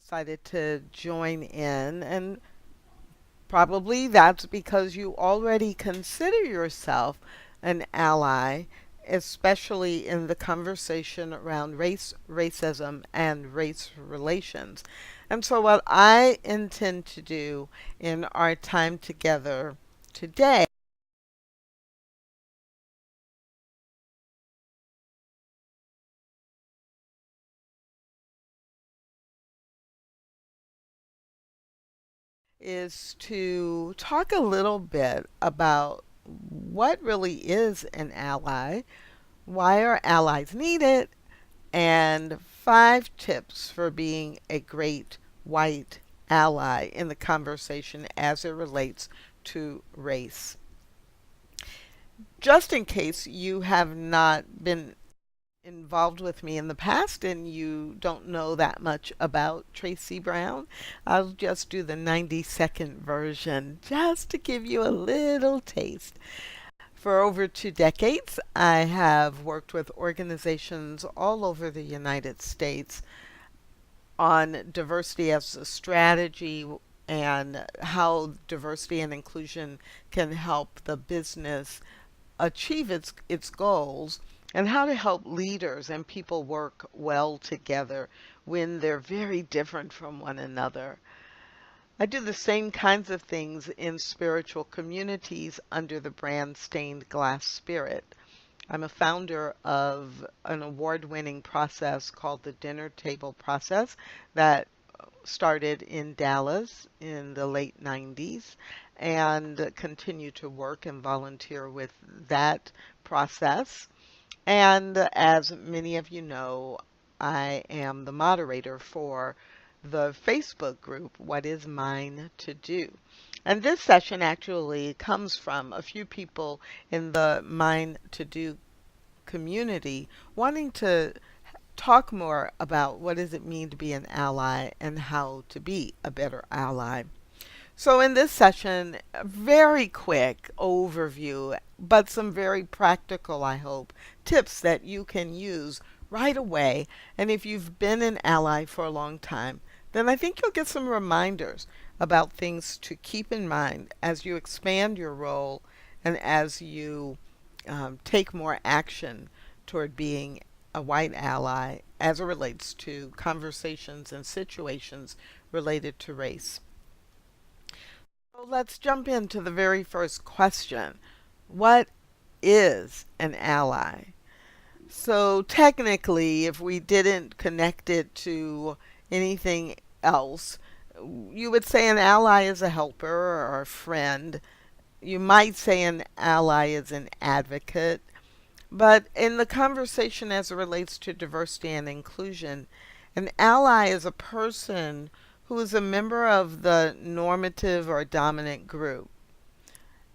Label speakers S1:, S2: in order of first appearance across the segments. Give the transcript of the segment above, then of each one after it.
S1: decided to join in, and probably that's because you already consider yourself an ally, especially in the conversation around race, racism, and race relations. And so, what I intend to do in our time together today is to talk a little bit about what really is an ally, why are allies needed, and 5 tips for being a great white ally in the conversation as it relates to race. Just in case you have not been involved with me in the past and you don't know that much about Tracy Brown, I'll just do the 90-second version just to give you a little taste. For over 2 decades, I have worked with organizations all over the United States on diversity as a strategy and how diversity and inclusion can help the business achieve its goals, and how to help leaders and people work well together when they're very different from one another. I do the same kinds of things in spiritual communities under the brand Stained Glass Spirit. I'm a founder of an award-winning process called the Dinner Table Process that started in Dallas in the late 90s and continue to work and volunteer with that process. And as many of you know, I am the moderator for the Facebook group, What Is Mine to Do? And this session actually comes from a few people in the Mine to Do community wanting to talk more about what does it mean to be an ally and how to be a better ally. So in this session, a very quick overview, but some very practical, I hope, tips that you can use right away. And if you've been an ally for a long time, then I think you'll get some reminders about things to keep in mind as you expand your role and as you take more action toward being a white ally as it relates to conversations and situations related to race. So let's jump into the very first question. What is an ally? So technically, if we didn't connect it to anything else, you would say an ally is a helper or a friend. You might say an ally is an advocate. But in the conversation as it relates to diversity and inclusion, an ally is a person who is a member of the normative or dominant group,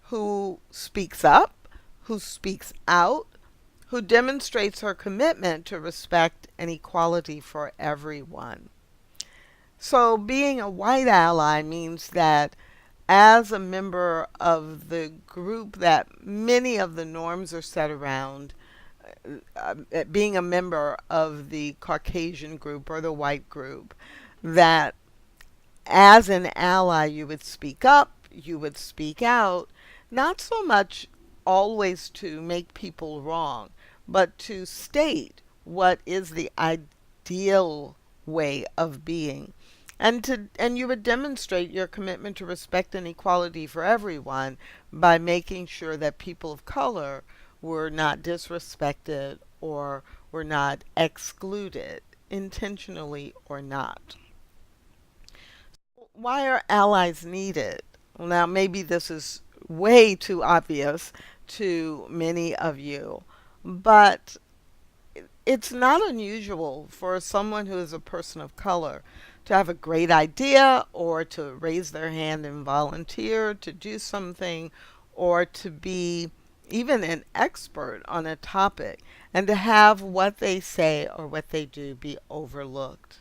S1: who speaks up, who speaks out, who demonstrates her commitment to respect and equality for everyone. So being a white ally means that as a member of the group that many of the norms are set around, being a member of the Caucasian group or the white group, that as an ally you would speak up, you would speak out, not so much always to make people wrong, but to state what is the ideal way of being. And you would demonstrate your commitment to respect and equality for everyone by making sure that people of color were not disrespected or were not excluded, intentionally or not. Why are allies needed? Well, now, maybe this is way too obvious to many of you, but it's not unusual for someone who is a person of color to have a great idea or to raise their hand and volunteer to do something or to be even an expert on a topic and to have what they say or what they do be overlooked.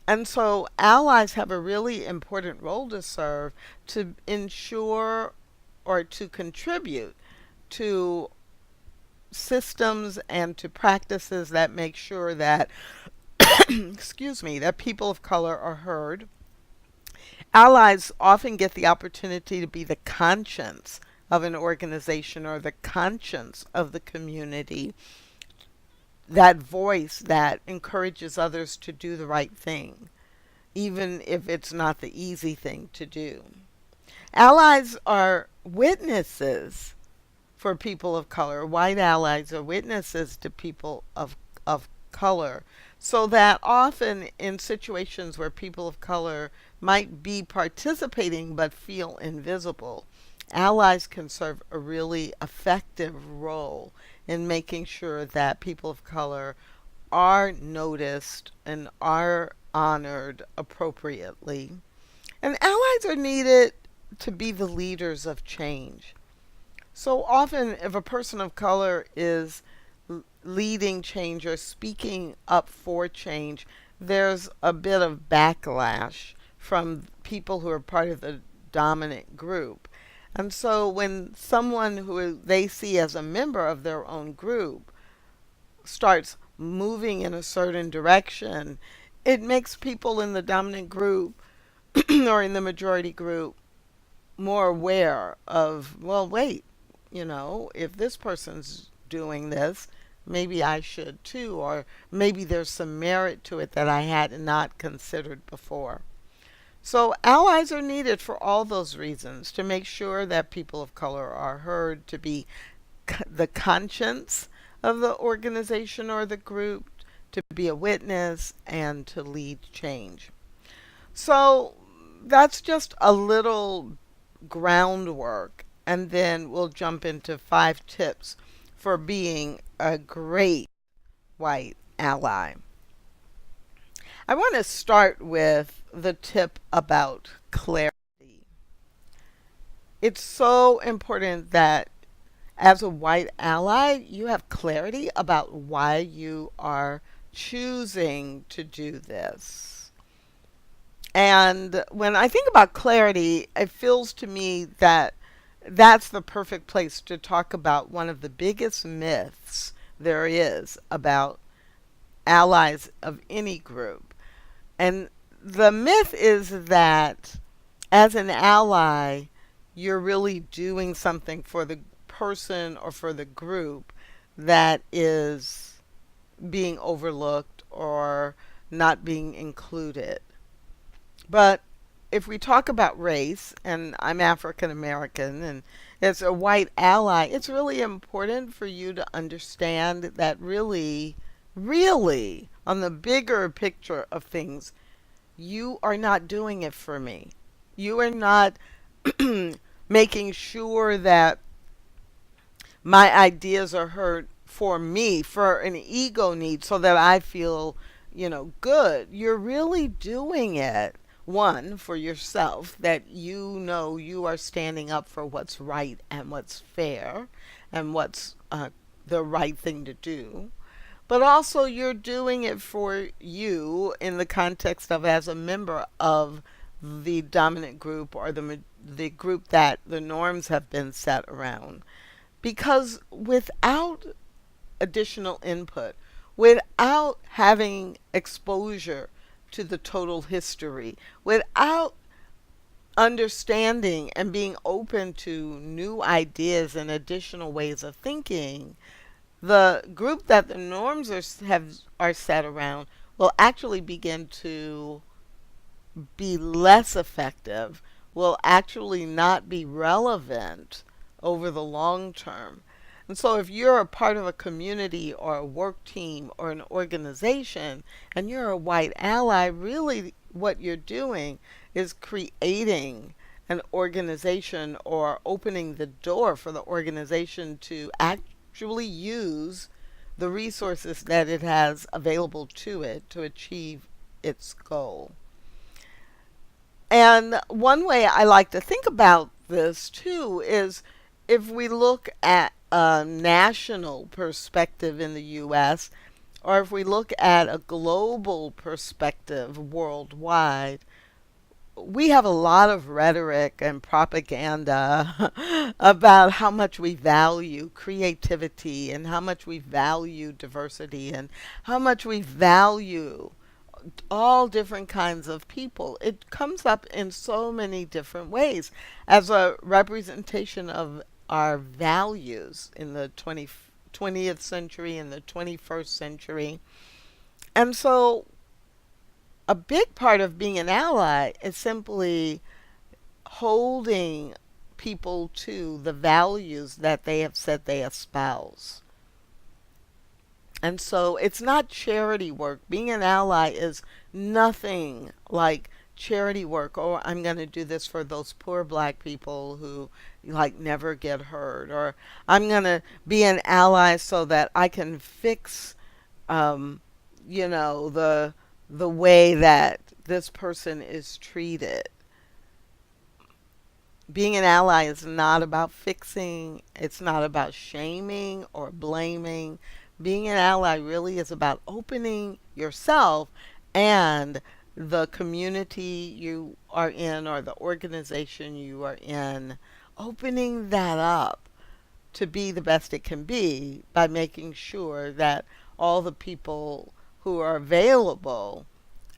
S1: And so allies have a really important role to serve to ensure or to contribute to systems and to practices that make sure that excuse me, that people of color are heard. Allies often get the opportunity to be the conscience of an organization or the conscience of the community, that voice that encourages others to do the right thing, even if it's not the easy thing to do. Allies are witnesses for people of color. White allies are witnesses to people of color. So that often in situations where people of color might be participating but feel invisible, allies can serve a really effective role in making sure that people of color are noticed and are honored appropriately. And allies are needed to be the leaders of change. So often, if a person of color is leading change or speaking up for change, there's a bit of backlash from people who are part of the dominant group. And so when someone who they see as a member of their own group starts moving in a certain direction, it makes people in the dominant group or in the majority group more aware of, well, wait, if this person's doing this, maybe I should too, or maybe there's some merit to it that I had not considered before. So, allies are needed for all those reasons to make sure that people of color are heard, to be the conscience of the organization or the group, to be a witness, and to lead change. So, that's just a little groundwork, and then we'll jump into 5 tips for being a great white ally. I want to start with the tip about clarity. It's so important that as a white ally, you have clarity about why you are choosing to do this. And when I think about clarity, it feels to me that that's the perfect place to talk about one of the biggest myths there is about allies of any group. And the myth is that as an ally, you're really doing something for the person or for the group that is being overlooked or not being included. But if we talk about race, and I'm African American, and as a white ally, it's really important for you to understand that really, really, on the bigger picture of things, you are not doing it for me. You are not making sure that my ideas are heard for me, for an ego need, so that I feel, good. You're really doing it, one, for yourself, that you know you are standing up for what's right and what's fair and what's the right thing to do. But also, you're doing it for you in the context of as a member of the dominant group or the group that the norms have been set around. Because without additional input, without having exposure to the total history, without understanding and being open to new ideas and additional ways of thinking, the group that the norms are set around will actually begin to be less effective, will actually not be relevant over the long term. And so, if you're a part of a community or a work team or an organization and you're a white ally, really what you're doing is creating an organization or opening the door for the organization to actually use the resources that it has available to it to achieve its goal. And one way I like to think about this too is if we look at a national perspective in the US, or if we look at a global perspective worldwide, we have a lot of rhetoric and propaganda about how much we value creativity and how much we value diversity and how much we value all different kinds of people. It comes up in so many different ways as a representation of our values in the 20th century and the 21st century. And so a big part of being an ally is simply holding people to the values that they have said they espouse. And so it's not charity work. Being an ally is nothing like charity work. Oh, I'm going to do this for those poor black people who like never get hurt. Or I'm going to be an ally so that I can fix, um, the way that this person is treated. Being an ally is not about fixing, it's not about shaming or blaming. Being an ally really is about opening yourself and the community you are in or the organization you are in, opening that up to be the best it can be by making sure that all the people who are available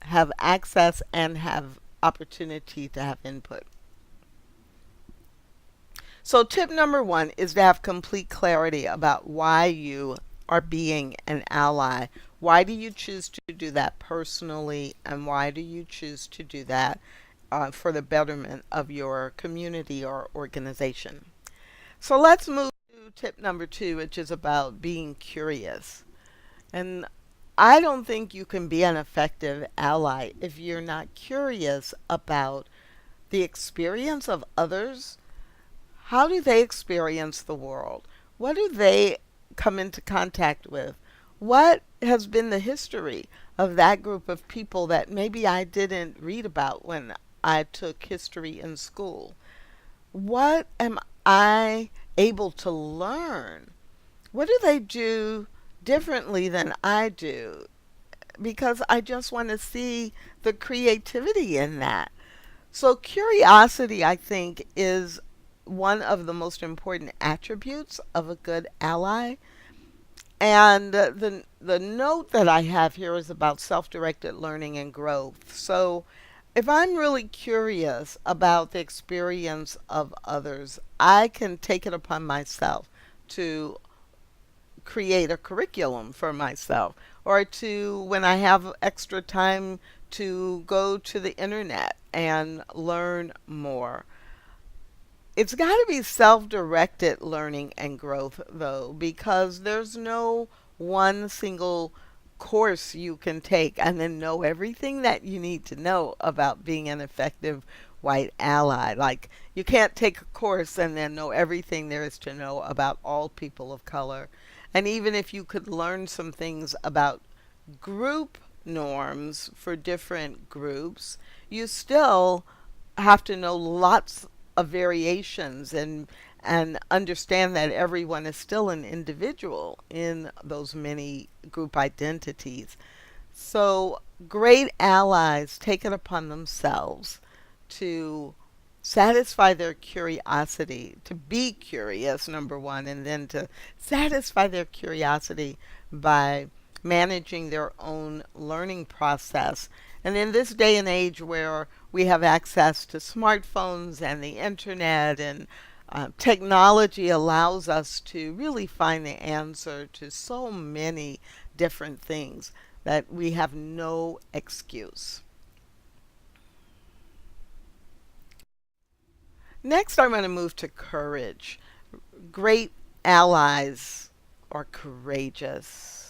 S1: have access and have opportunity to have input. So, tip number one is to have complete clarity about why you are being an ally. Why do you choose to do that personally, and why do you choose to do that for the betterment of your community or organization? So, let's move to tip number two, which is about being curious. And I don't think you can be an effective ally if you're not curious about the experience of others. How do they experience the world? What do they come into contact with? What has been the history of that group of people that maybe I didn't read about when I took history in school? What am I able to learn? What do they do differently than I do? Because I just want to see the creativity in that. So, curiosity, I think, is one of the most important attributes of a good ally. And the note that I have here is about self-directed learning and growth. So, if I'm really curious about the experience of others, I can take it upon myself to create a curriculum for myself or to, when I have extra time, to go to the internet and learn more. It's got to be self-directed learning and growth, though, because there's no one single course you can take and then know everything that you need to know about being an effective white ally. Like, you can't take a course and then know everything there is to know about all people of color. And even if you could learn some things about group norms for different groups, you still have to know lots of variations and understand that everyone is still an individual in those many group identities. So great allies take it upon themselves to satisfy their curiosity, to be curious, number one, and then to satisfy their curiosity by managing their own learning process. And in this day and age where we have access to smartphones and the internet and technology allows us to really find the answer to so many different things that we have no excuse. Next, I'm going to move to courage. Great allies are courageous.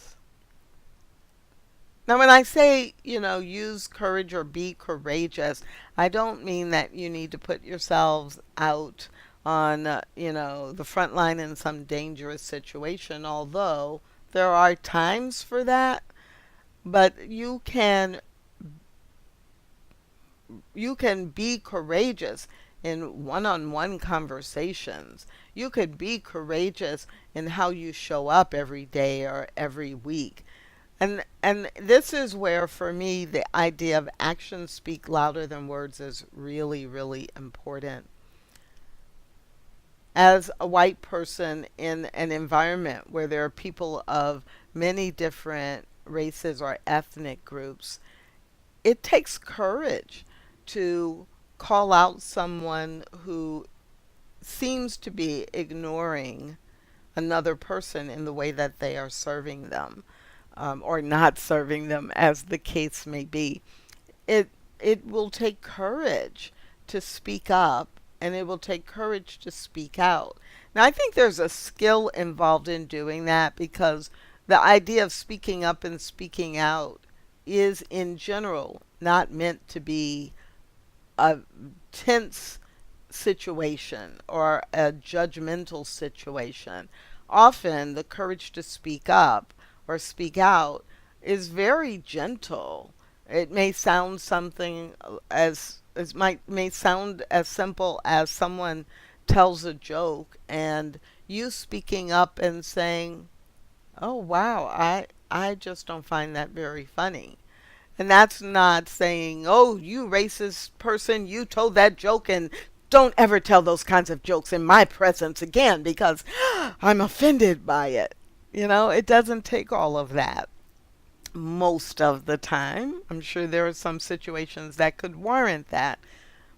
S1: Now, when I say, use courage or be courageous, I don't mean that you need to put yourselves out on, the front line in some dangerous situation, although there are times for that. But you can be courageous in one-on-one conversations. You could be courageous in how you show up every day or every week. And this is where for me the idea of actions speak louder than words is really, really important. As a white person in an environment where there are people of many different races or ethnic groups, it takes courage to call out someone who seems to be ignoring another person in the way that they are serving them, or not serving them, as the case may be. It it will take courage to speak up, and it will take courage to speak out. Now, I think there's a skill involved in doing that, because the idea of speaking up and speaking out is in general not meant to be a tense situation or a judgmental situation. Often, the courage to speak up or speak out is very gentle. It may sound something as might may sound as simple as someone tells a joke and you speaking up and saying, "Oh wow, I just don't find that very funny." And that's not saying, "Oh, you racist person, you told that joke and don't ever tell those kinds of jokes in my presence again because I'm offended by it." It doesn't take all of that most of the time. I'm sure there are some situations that could warrant that.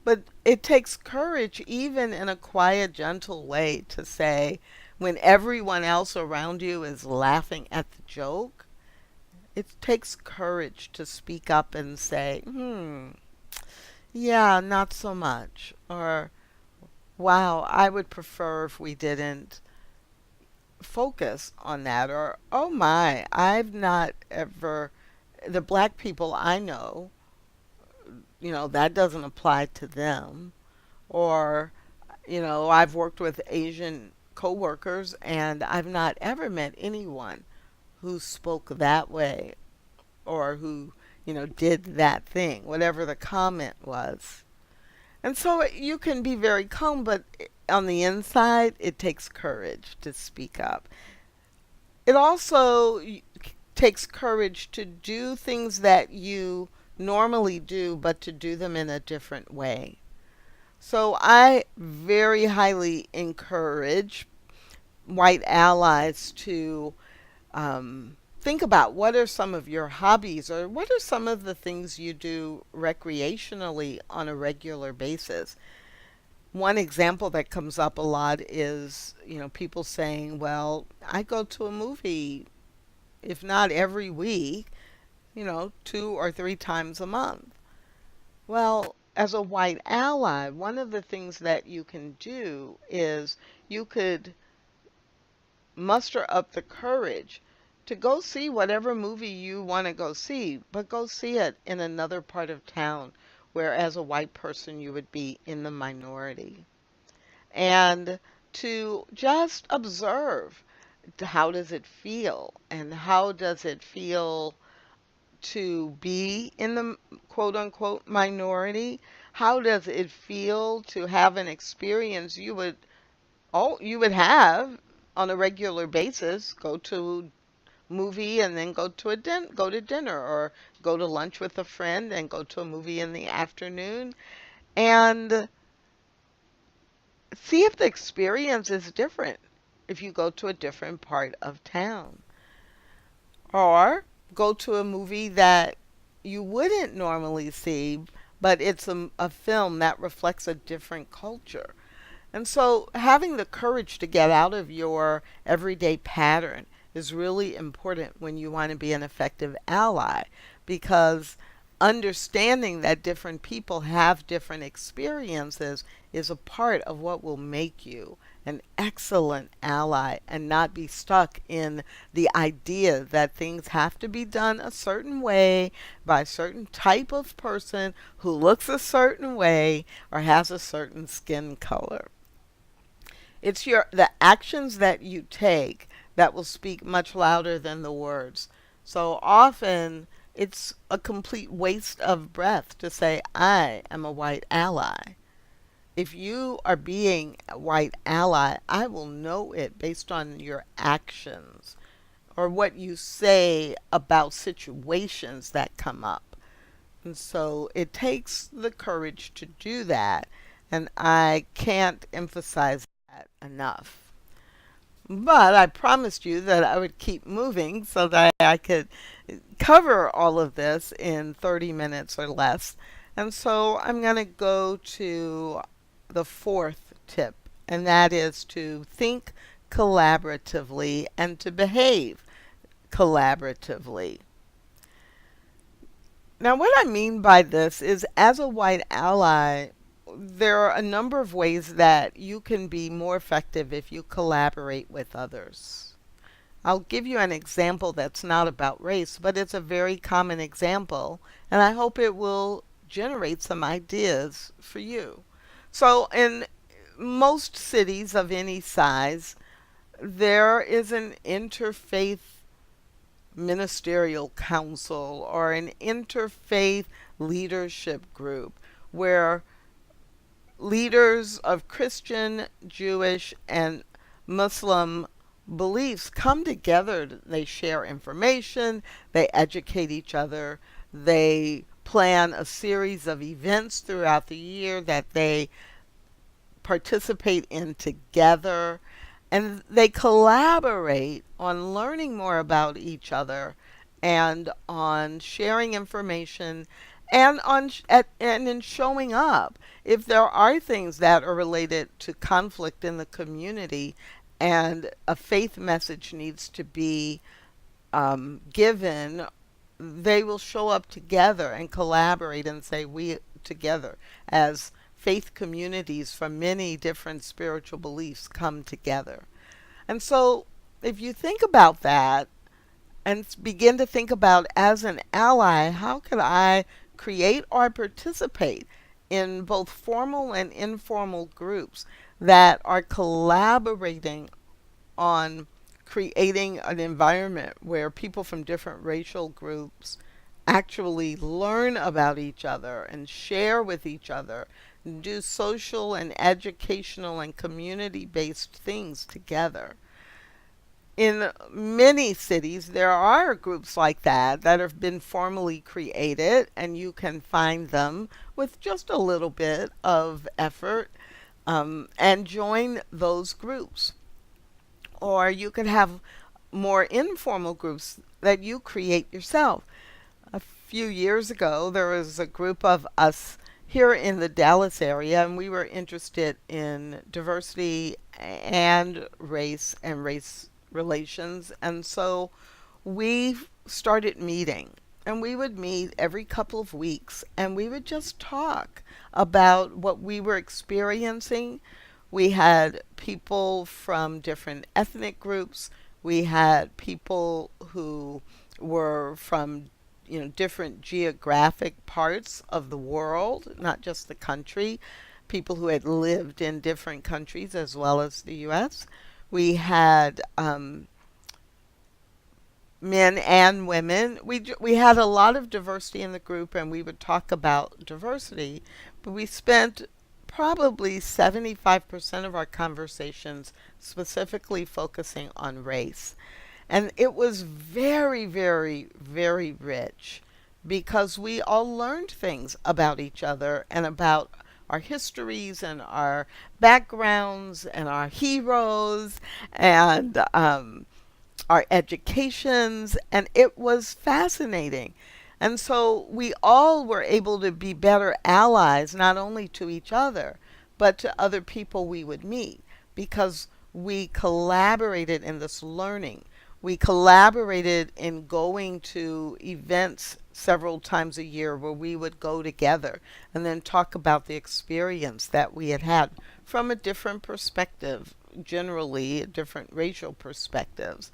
S1: But it takes courage, even in a quiet, gentle way, to say, when everyone else around you is laughing at the joke, it takes courage to speak up and say, yeah, not so much. Or, wow, I would prefer if we didn't focus on that. Or, oh my, I've not ever, the black people I know, that doesn't apply to them. Or, I've worked with Asian coworkers and I've not ever met anyone who spoke that way, or who, did that thing, whatever the comment was. And so you can be very calm, but on the inside, it takes courage to speak up. It also takes courage to do things that you normally do, but to do them in a different way. So I very highly encourage white allies to think about what are some of your hobbies, or what are some of the things you do recreationally on a regular basis. One example that comes up a lot is, people saying, well, I go to a movie, if not every week, 2 or 3 times a month. Well, as a white ally, one of the things that you can do is you could muster up the courage to go see whatever movie you want to go see, but go see it in another part of town where, as a white person, you would be in the minority. And to just observe, how does it feel? And how does it feel to be in the quote unquote minority? How does it feel to have an experience you would have on a regular basis, go to movie and then go to dinner, or go to lunch with a friend and go to a movie in the afternoon, and see if the experience is different if you go to a different part of town. Or go to a movie that you wouldn't normally see, but it's a film that reflects a different culture. And so having the courage to get out of your everyday pattern is really important when you want to be an effective ally, because understanding that different people have different experiences is a part of what will make you an excellent ally, and not be stuck in the idea that things have to be done a certain way by a certain type of person who looks a certain way or has a certain skin color. It's the actions that you take that will speak much louder than the words. So often it's a complete waste of breath to say, I am a white ally. If you are being a white ally, I will know it based on your actions, or what you say about situations that come up. And so it takes the courage to do that. And I can't emphasize that enough. But I promised you that I would keep moving so that I could cover all of this in 30 minutes or less. And so I'm going to go to the fourth tip, and that is to think collaboratively and to behave collaboratively. Now, what I mean by this is, as a white ally, there are a number of ways that you can be more effective if you collaborate with others. I'll give you an example that's not about race, but it's a very common example, and I hope it will generate some ideas for you. So, in most cities of any size, there is an interfaith ministerial council or an interfaith leadership group where leaders of Christian, Jewish, and Muslim beliefs come together. They share information, they educate each other, they plan a series of events throughout the year that they participate in together, and they collaborate on learning more about each other and on sharing information and and in showing up if there are things that are related to conflict in the community and a faith message needs to be given. They will show up together and collaborate and say, we together as faith communities from many different spiritual beliefs come together. And so if you think about that and begin to think about, as an ally, how could I create or participate in both formal and informal groups that are collaborating on creating an environment where people from different racial groups actually learn about each other and share with each other, do social and educational and community based things together. In many cities, there are groups like that that have been formally created, and you can find them with just a little bit of effort and join those groups. Or you could have more informal groups that you create yourself. A few years ago, there was a group of us here in the Dallas area, and we were interested in diversity and race relations. And so we started meeting, and we would meet every couple of weeks, and we would just talk about what we were experiencing. We had people from different ethnic groups. We had people who were from different geographic parts of the world, not just the country, people who had lived in different countries as well as the US. We had men and women. We had a lot of diversity in the group, and we would talk about diversity, but we spent probably 75% of our conversations specifically focusing on race. And it was very, very, very rich because we all learned things about each other and about our histories and our backgrounds and our heroes and our educations, and it was fascinating. And so we all were able to be better allies, not only to each other, but to other people we would meet, because we collaborated in this learning. We collaborated in going to events several times a year where we would go together and then talk about the experience that we had had from a different perspective, generally different racial perspectives.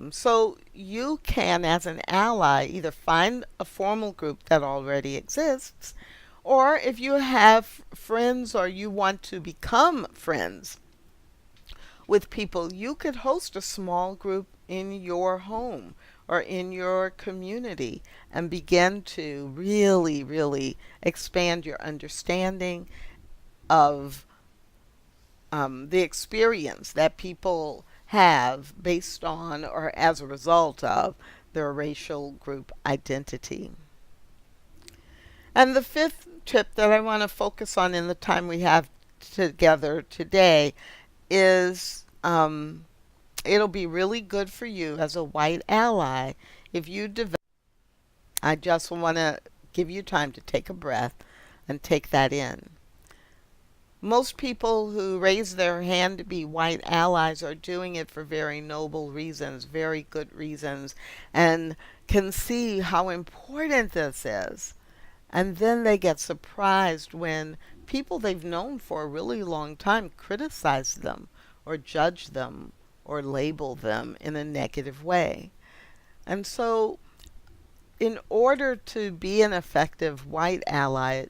S1: So you can, as an ally, either find a formal group that already exists, or if you have friends or you want to become friends with people, you could host a small group in your home or in your community and begin to really, really expand your understanding of the experience that people have based on or as a result of their racial group identity. And the fifth tip that I want to focus on in the time we have together today is it'll be really good for you as a white ally if you develop. I just want to give you time to take a breath and take that in. Most people who raise their hand to be white allies are doing it for very noble reasons, very good reasons, and can see how important this is. And then they get surprised when people they've known for a really long time criticize them or judge them or label them in a negative way. And so, in order to be an effective white ally,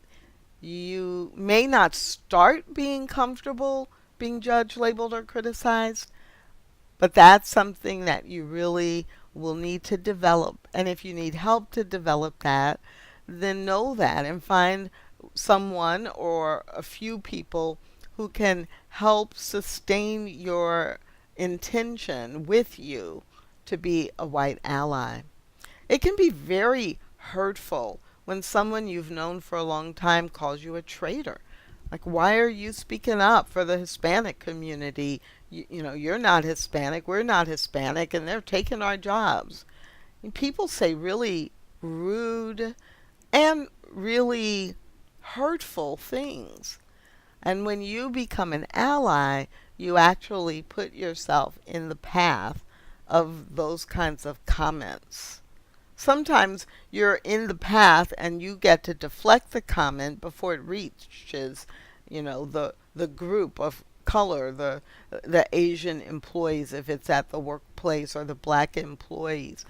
S1: you may not start being comfortable being judged, labeled, or criticized, but that's something that you really will need to develop. And if you need help to develop that, then know that and find someone or a few people who can help sustain your intention with you to be a white ally. It can be very hurtful when someone you've known for a long time calls you a traitor. Like, why are you speaking up for the Hispanic community? You know, you're not Hispanic, we're not Hispanic, and they're taking our jobs. And people say really rude and really hurtful things. And when you become an ally, you actually put yourself in the path of those kinds of comments. Sometimes you're in the path and you get to deflect the comment before it reaches, the group of color, the Asian employees if it's at the workplace, or the black employees,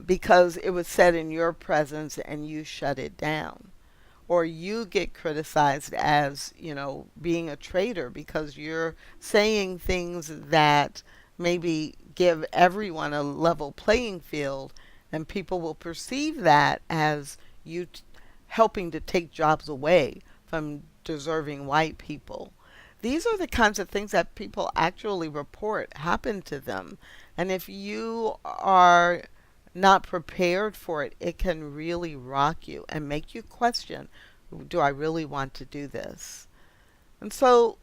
S1: because it was said in your presence and you shut it down. Or you get criticized as, being a traitor because you're saying things that maybe give everyone a level playing field, and people will perceive that as you helping to take jobs away from deserving white people. These are the kinds of things that people actually report happen to them. And if you are not prepared for it, it can really rock you and make you question, do I really want to do this? And so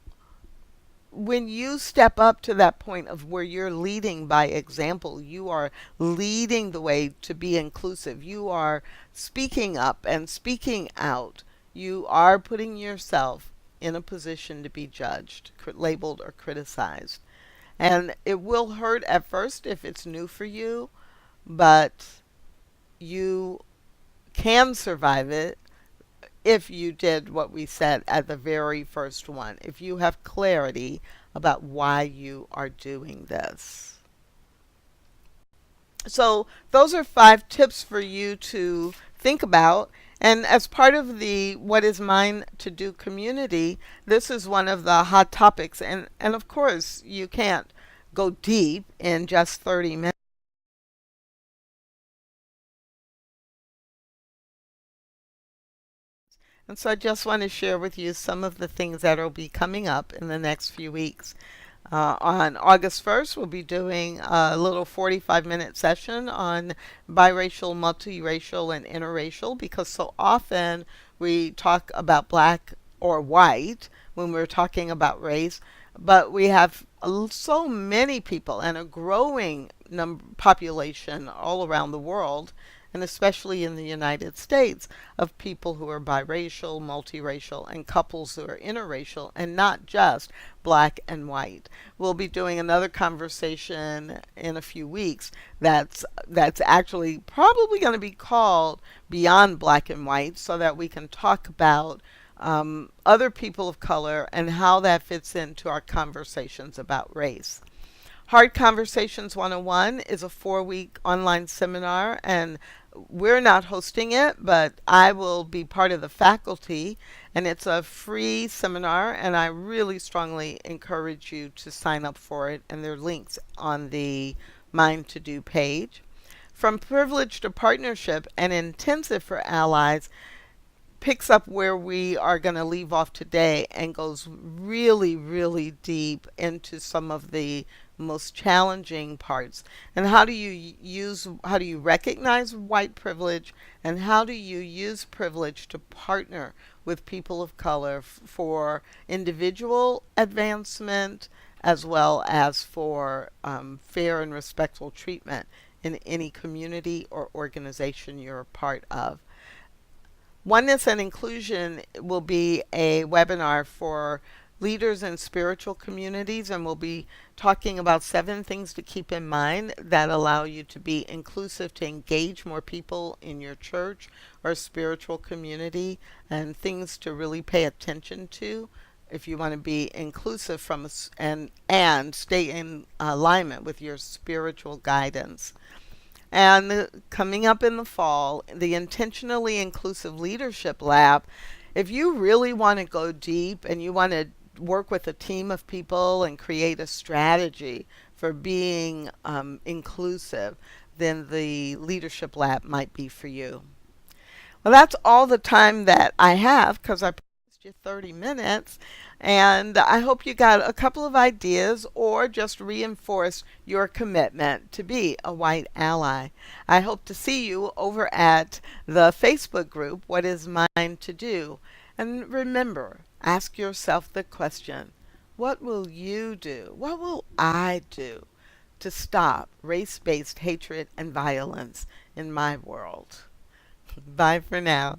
S1: when you step up to that point of where you're leading by example, you are leading the way to be inclusive. You are speaking up and speaking out. You are putting yourself in a position to be judged, labeled, or criticized. And it will hurt at first if it's new for you, but you can survive it if you did what we said at the very first one, if you have clarity about why you are doing this. So, those are 5 tips for you to think about. And as part of the What Is Mine to Do community, this is one of the hot topics. And of course, you can't go deep in just 30 minutes. And so I just want to share with you some of the things that will be coming up in the next few weeks. On August 1st, we'll be doing a little 45-minute session on biracial, multiracial, and interracial, because so often we talk about black or white when we're talking about race, but we have so many people and a growing population all around the world, and especially in the United States, of people who are biracial, multiracial, and couples who are interracial, and not just black and white. We'll be doing another conversation in a few weeks that's actually probably going to be called Beyond Black and White, so that we can talk about other people of color and how that fits into our conversations about race. Hard Conversations 101 is a 4-week online seminar, and we're not hosting it, but I will be part of the faculty, and it's a free seminar, and I really strongly encourage you to sign up for it, and there are links on the Mind to Do page. From Privilege to Partnership, an intensive for allies picks up where we are going to leave off today and goes really, really deep into some of the most challenging parts. And how do you recognize white privilege, and how do you use privilege to partner with people of color for individual advancement as well as for fair and respectful treatment in any community or organization you're a part of. Oneness and Inclusion will be a webinar for leaders in spiritual communities, and we'll be talking about 7 things to keep in mind that allow you to be inclusive, to engage more people in your church or spiritual community, and things to really pay attention to if you want to be inclusive and stay in alignment with your spiritual guidance. And coming up in the fall, the Intentionally Inclusive Leadership Lab. If you really want to go deep and you want to work with a team of people and create a strategy for being inclusive, then the Leadership Lab might be for you. Well, that's all the time that I have because I promised you 30 minutes. And I hope you got a couple of ideas or just reinforced your commitment to be a white ally. I hope to see you over at the Facebook group, What Is Mine to Do? And remember, ask yourself the question, what will you do? What will I do to stop race based hatred and violence in my world? Bye for now.